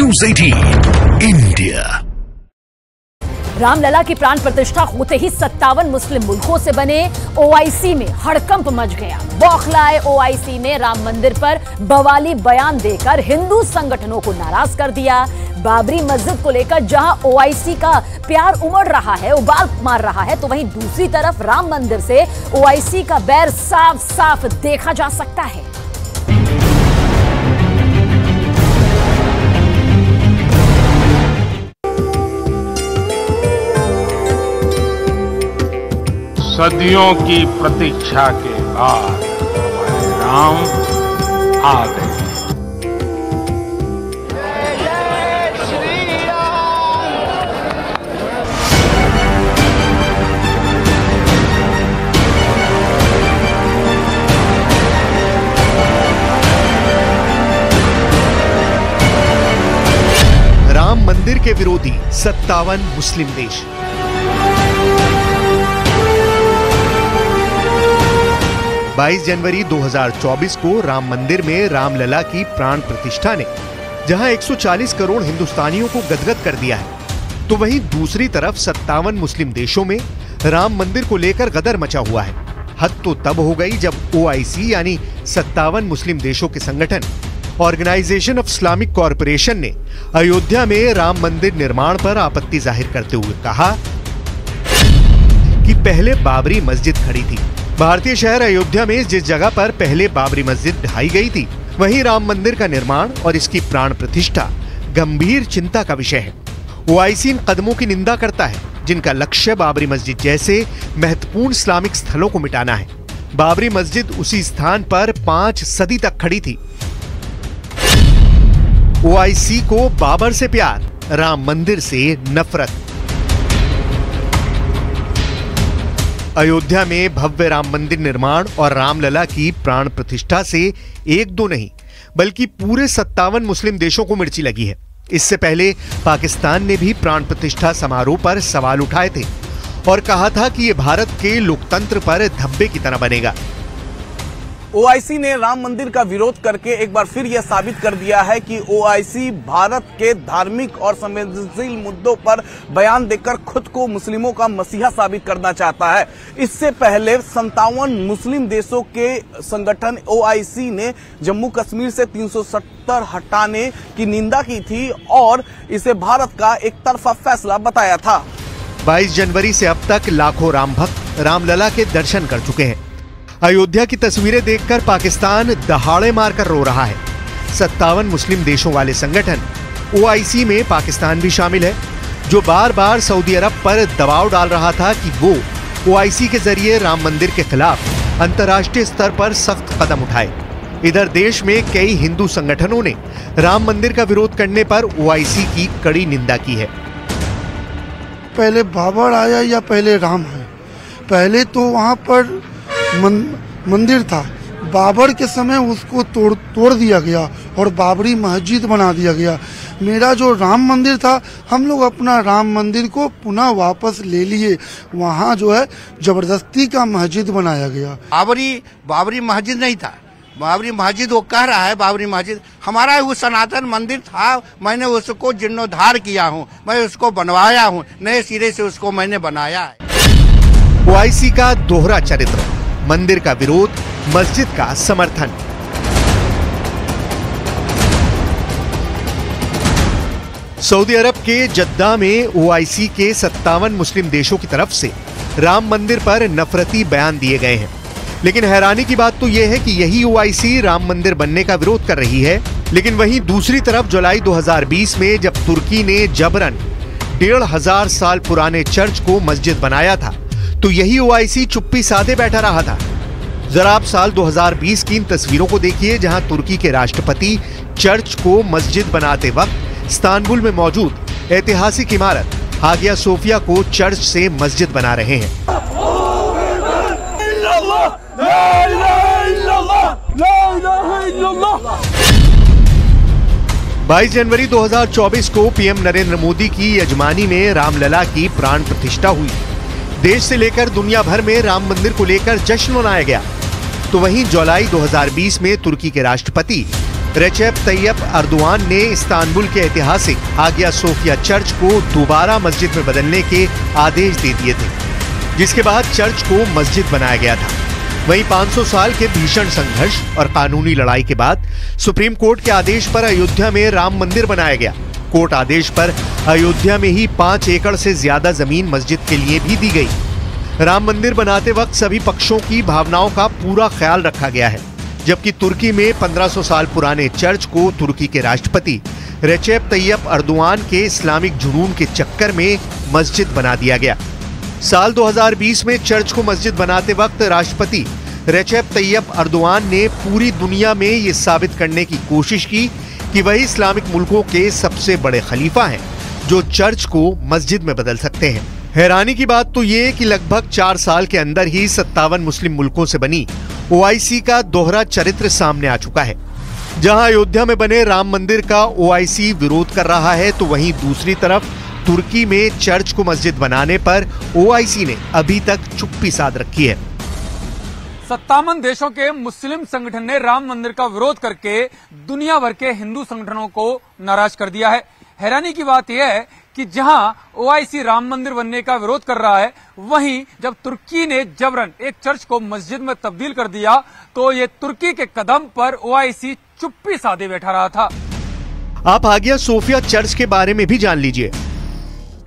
News 18 India. Ramlala की प्राण प्रतिष्ठा होते ही 57 मुस्लिम मुल्कों से बने ओआईसी में हड़कंप मच गया। बौखलाए ओआईसी ने राम मंदिर पर बवाली बयान देकर हिंदू संगठनों को नाराज कर दिया। बाबरी मस्जिद को लेकर जहां ओआईसी का प्यार उमड़ रहा है, उबाल मार रहा है, तो वहीं दूसरी तरफ राम मंदिर से ओआईसी का बैर साफ साफ देखा जा सकता है। सदियों की प्रतीक्षा के बाद हमारे राम आ गए। राम मंदिर के विरोधी 57 मुस्लिम देश। जनवरी 2024 को राम मंदिर में रामलला की प्राण प्रतिष्ठा ने जहां 140 करोड़ हिंदुस्तानियों को गदगद कर दिया है, तो वहीं दूसरी तरफ 57 मुस्लिम देशों में राम मंदिर को लेकर गदर मचा हुआ है। हद तो तब हो गई जब ओआईसी यानी 57 मुस्लिम देशों के संगठन ऑर्गेनाइजेशन ऑफ इस्लामिक कॉरपोरेशन ने अयोध्या में राम मंदिर निर्माण पर आपत्ति जाहिर करते हुए कहा कि पहले बाबरी मस्जिद खड़ी थी। भारतीय शहर अयोध्या में जिस जगह पर पहले बाबरी मस्जिद ढाई गई थी, वहीं राम मंदिर का निर्माण और इसकी प्राण प्रतिष्ठा गंभीर चिंता का विषय है। ओआईसी इन कदमों की निंदा करता है जिनका लक्ष्य बाबरी मस्जिद जैसे महत्वपूर्ण इस्लामिक स्थलों को मिटाना है। बाबरी मस्जिद उसी स्थान पर 5 सदी तक खड़ी थी। ओआईसी को बाबर से प्यार, राम मंदिर से नफरत। अयोध्या में भव्य राम मंदिर निर्माण और रामलला की प्राण प्रतिष्ठा से एक दो नहीं बल्कि पूरे 57 मुस्लिम देशों को मिर्ची लगी है। इससे पहले पाकिस्तान ने भी प्राण प्रतिष्ठा समारोह पर सवाल उठाए थे और कहा था कि यह भारत के लोकतंत्र पर धब्बे की तरह बनेगा। ओआईसी ने राम मंदिर का विरोध करके एक बार फिर यह साबित कर दिया है कि ओआईसी भारत के धार्मिक और संवेदनशील मुद्दों पर बयान देकर खुद को मुस्लिमों का मसीहा साबित करना चाहता है। इससे पहले 57 मुस्लिम देशों के संगठन ओआईसी ने जम्मू कश्मीर से 370 हटाने की निंदा की थी और इसे भारत का एक तरफा फैसला बताया था। 22 जनवरी से अब तक लाखों राम भक्त रामलला के दर्शन कर चुके हैं। अयोध्या की तस्वीरें देखकर पाकिस्तान दहाड़े मारकर रो रहा है। 57 मुस्लिम देशों वाले संगठन ओआईसी में पाकिस्तान भी शामिल है, जो बार बार सऊदी अरब पर दबाव डाल रहा था कि वो ओआईसी के जरिए राम मंदिर के खिलाफ अंतर्राष्ट्रीय स्तर पर सख्त कदम उठाए। इधर देश में कई हिंदू संगठनों ने राम मंदिर का विरोध करने पर ओआईसी की कड़ी निंदा की है। पहले बाबर आया या पहले राम है? पहले तो वहाँ पर मंदिर था, बाबर के समय उसको तोड़ दिया गया और बाबरी मस्जिद बना दिया गया। मेरा जो राम मंदिर था, हम लोग अपना राम मंदिर को पुनः वापस ले लिए। वहाँ जो है जबरदस्ती का मस्जिद बनाया गया। बाबरी मस्जिद नहीं था, बाबरी मस्जिद वो कह रहा है बाबरी मस्जिद हमारा वो सनातन मंदिर था। मैंने उसको जीर्णोद्धार किया हूँ, मैं उसको बनवाया हूँ, नए सिरे से उसको मैंने बनाया है। ओआईसी का दोहरा चरित्र, मंदिर का विरोध, मस्जिद का समर्थन। सऊदी अरब के जद्दा में ओआईसी के 57 मुस्लिम देशों की तरफ से राम मंदिर पर नफरती बयान दिए गए हैं। लेकिन हैरानी की बात तो यह है कि यही ओआईसी राम मंदिर बनने का विरोध कर रही है। लेकिन वहीं दूसरी तरफ जुलाई 2020 में जब तुर्की ने जबरन 1500 साल पुराने चर्च को मस्जिद बनाया था, तो यही ओआईसी चुप्पी साधे बैठा रहा था। जरा आप साल 2020 की इन तस्वीरों को देखिए, जहां तुर्की के राष्ट्रपति चर्च को मस्जिद बनाते वक्त इस्तांबुल में मौजूद ऐतिहासिक इमारत हागिया सोफिया को चर्च से मस्जिद बना रहे हैं। 22 जनवरी 2024 को पीएम नरेंद्र मोदी की यजमानी में रामलला की प्राण प्रतिष्ठा हुई। देश से लेकर दुनिया भर में राम मंदिर को लेकर जश्न मनाया गया। तो वहीं जुलाई 2020 में तुर्की के राष्ट्रपति रेचेप तैयब अर्दोआन ने इस्तांबुल के ऐतिहासिक हागिया सोफिया चर्च को दोबारा मस्जिद में बदलने के आदेश दे दिए थे, जिसके बाद चर्च को मस्जिद बनाया गया था। वहीं 500 साल के भीषण संघर्ष और कानूनी लड़ाई के बाद सुप्रीम कोर्ट के आदेश पर अयोध्या में राम मंदिर बनाया गया। कोर्ट आदेश पर अयोध्या में ही 5 एकड़ से ज्यादा जमीन मस्जिद के लिए भी दी गई। राम मंदिर बनाते वक्त सभी पक्षों की भावनाओं का पूरा ख्याल रखा गया है, जबकि तुर्की में 1500 साल पुराने चर्च को तुर्की के राष्ट्रपति रेचेप तैयब अर्दोआन के इस्लामिक जुनून के चक्कर में मस्जिद बना दिया गया। साल 2020 में चर्च को मस्जिद बनाते वक्त राष्ट्रपति रेचेप तैयब अर्दोआन ने पूरी दुनिया में ये साबित करने की कोशिश की कि वही इस्लामिक मुल्कों के सबसे बड़े खलीफा हैं जो चर्च को मस्जिद में बदल सकते हैं। हैरानी की बात तो ये कि लगभग 4 साल के अंदर ही 57 मुस्लिम मुल्कों से बनी ओआईसी का दोहरा चरित्र सामने आ चुका है। जहां अयोध्या में बने राम मंदिर का ओआईसी विरोध कर रहा है, तो वहीं दूसरी तरफ तुर्की में चर्च को मस्जिद बनाने पर ओआईसी ने अभी तक चुप्पी साध रखी है। 57 देशों के मुस्लिम संगठन ने राम मंदिर का विरोध करके दुनिया भर के हिंदू संगठनों को नाराज कर दिया है। हैरानी की बात यह है कि जहां ओआईसी राम मंदिर बनने का विरोध कर रहा है, वहीं जब तुर्की ने जबरन एक चर्च को मस्जिद में तब्दील कर दिया, तो ये तुर्की के कदम पर ओआईसी चुप्पी साधे बैठा रहा था। आप हागिया सोफिया चर्च के बारे में भी जान लीजिए।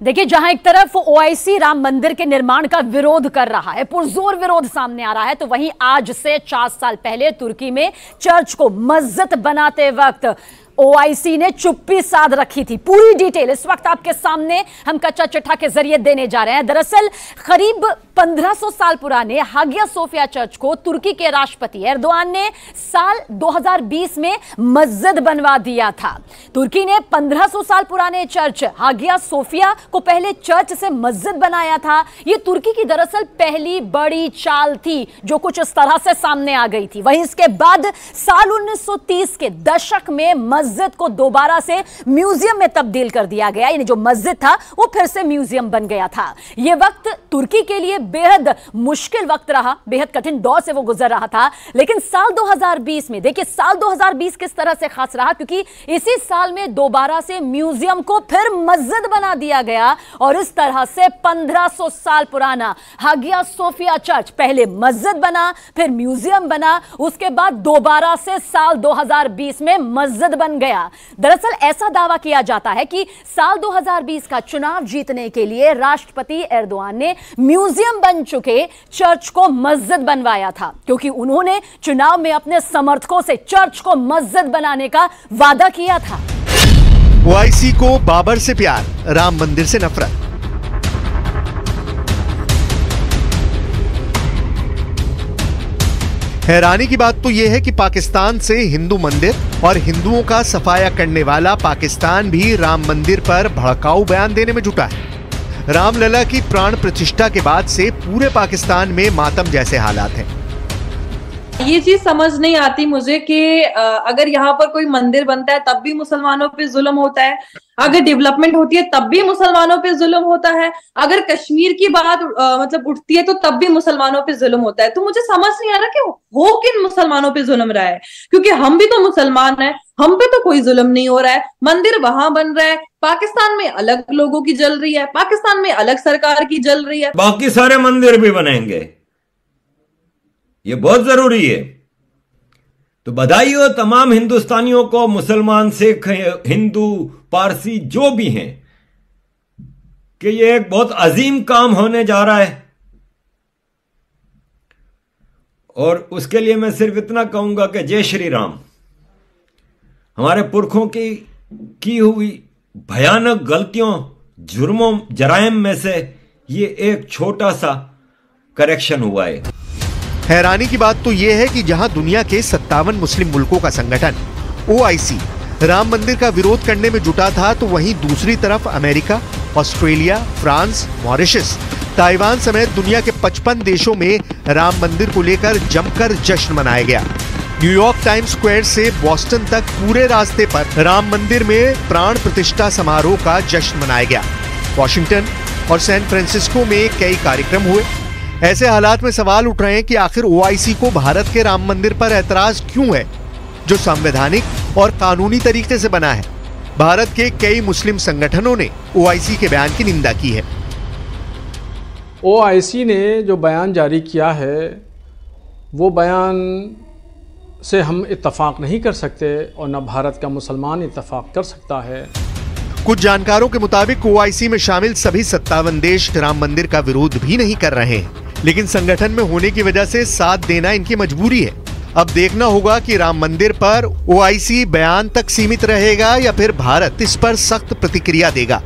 देखिए, जहां एक तरफ ओआईसी राम मंदिर के निर्माण का विरोध कर रहा है, पुरजोर विरोध सामने आ रहा है, तो वहीं आज से 4 साल पहले तुर्की में चर्च को मस्जिद बनाते वक्त ओआईसी ने चुप्पी साध रखी थी। पूरी डिटेल इस वक्त आपके सामने हम कच्चा चिट्ठा के जरिए देने जा रहे हैं। दरअसल करीब 1500 साल पुराने हागिया सोफिया चर्च को तुर्की के राष्ट्रपति एर्दोआन ने साल 2020 में मस्जिद बनवा दिया था। तुर्की ने 1500 साल पुराने चर्च हागिया सोफिया को पहले चर्च से मस्जिद बनाया था। यह तुर्की की दरअसल पहली बड़ी चाल थी जो कुछ इस तरह से सामने आ गई थी। वहीं इसके बाद साल 1930 के दशक में मस्जिद को दोबारा से म्यूजियम में तब्दील कर दिया गया, यानी जो मस्जिद था वो फिर से म्यूजियम बन गया था। यह वक्त तुर्की के लिए बेहद मुश्किल वक्त रहा, बेहद कठिन दौर से वो गुजर रहा था। लेकिन साल 2020 में, देखिए साल 2020 किस तरह से खास रहा, क्योंकि इसी साल में दोबारा से म्यूजियम को फिर मस्जिद बना दिया गया और इस तरह से 1500 साल पुराना हागिया सोफिया चर्च पहले मस्जिद बना, फिर म्यूजियम बना, उसके बाद दोबारा से साल 2020 में मस्जिद बन गया। दरअसल ऐसा दावा किया जाता है कि साल 2020 का चुनाव जीतने के लिए राष्ट्रपति एर्दोआन ने म्यूजियम बन चुके चर्च को मस्जिद बनवाया था, क्योंकि उन्होंने चुनाव में अपने समर्थकों से चर्च को मस्जिद बनाने का वादा किया था। ओआईसी को बाबर से प्यार, राम मंदिर से नफरत। हैरानी की बात तो यह है कि पाकिस्तान से हिंदू मंदिर और हिंदुओं का सफाया करने वाला पाकिस्तान भी राम मंदिर पर भड़काऊ बयान देने में जुटा है। रामलला की प्राण प्रतिष्ठा के बाद से पूरे पाकिस्तान में मातम जैसे हालात हैं। ये चीज समझ नहीं आती मुझे कि अगर यहाँ पर कोई मंदिर बनता है तब भी मुसलमानों पे जुल्म होता है, अगर डेवलपमेंट होती है तब भी मुसलमानों पे जुल्म होता है, अगर कश्मीर की बात मतलब उठती है तो तब भी मुसलमानों पे जुल्म होता है। तो मुझे समझ नहीं आ रहा कि हो किन मुसलमानों पे जुल्म रहा है, क्योंकि हम भी तो मुसलमान हैं, हम पे तो कोई जुल्म नहीं हो रहा है। मंदिर वहां बन रहा है, पाकिस्तान में अलग लोगों की जल रही है, पाकिस्तान में अलग सरकार की जल रही है। बाकी सारे मंदिर भी बनेंगे, ये बहुत जरूरी है। तो बधाई हो तमाम हिंदुस्तानियों को, मुसलमान, सिख, हिंदू, पारसी जो भी हैं, कि ये एक बहुत अजीम काम होने जा रहा है। और उसके लिए मैं सिर्फ इतना कहूंगा कि जय श्री राम। हमारे पुरखों की हुई भयानक गलतियों, जुर्मों, जराइम में से ये एक छोटा सा करेक्शन हुआ है। हैरानी की बात तो यह है कि जहां दुनिया के 57 मुस्लिम मुल्कों का संगठन ओआईसी राम मंदिर का विरोध करने में जुटा था, तो वहीं दूसरी तरफ America, Australia, France, Mauritius, Taiwan समेत दुनिया के 55 देशों में राम मंदिर को लेकर जमकर जश्न मनाया गया। न्यूयॉर्क टाइम्स स्क्वायर से बॉस्टन तक पूरे रास्ते पर राम मंदिर में प्राण प्रतिष्ठा समारोह का जश्न मनाया गया। वॉशिंगटन और सैन फ्रांसिस्को में कई कार्यक्रम हुए। ऐसे हालात में सवाल उठ रहे हैं कि आखिर ओआईसी को भारत के राम मंदिर पर ऐतराज क्यों है, जो संवैधानिक और कानूनी तरीके से बना है। भारत के कई मुस्लिम संगठनों ने ओआईसी के बयान की निंदा की है। ओआईसी ने जो बयान जारी किया है वो बयान से हम इत्तफाक नहीं कर सकते और न भारत का मुसलमान इत्तफाक कर सकता है। कुछ जानकारों के मुताबिक ओआईसी में शामिल सभी 57 देश राम मंदिर का विरोध भी नहीं कर रहे हैं, लेकिन संगठन में होने की वजह से साथ देना इनकी मजबूरी है। अब देखना होगा कि राम मंदिर पर ओआईसी बयान तक सीमित रहेगा या फिर भारत इस पर सख्त प्रतिक्रिया देगा।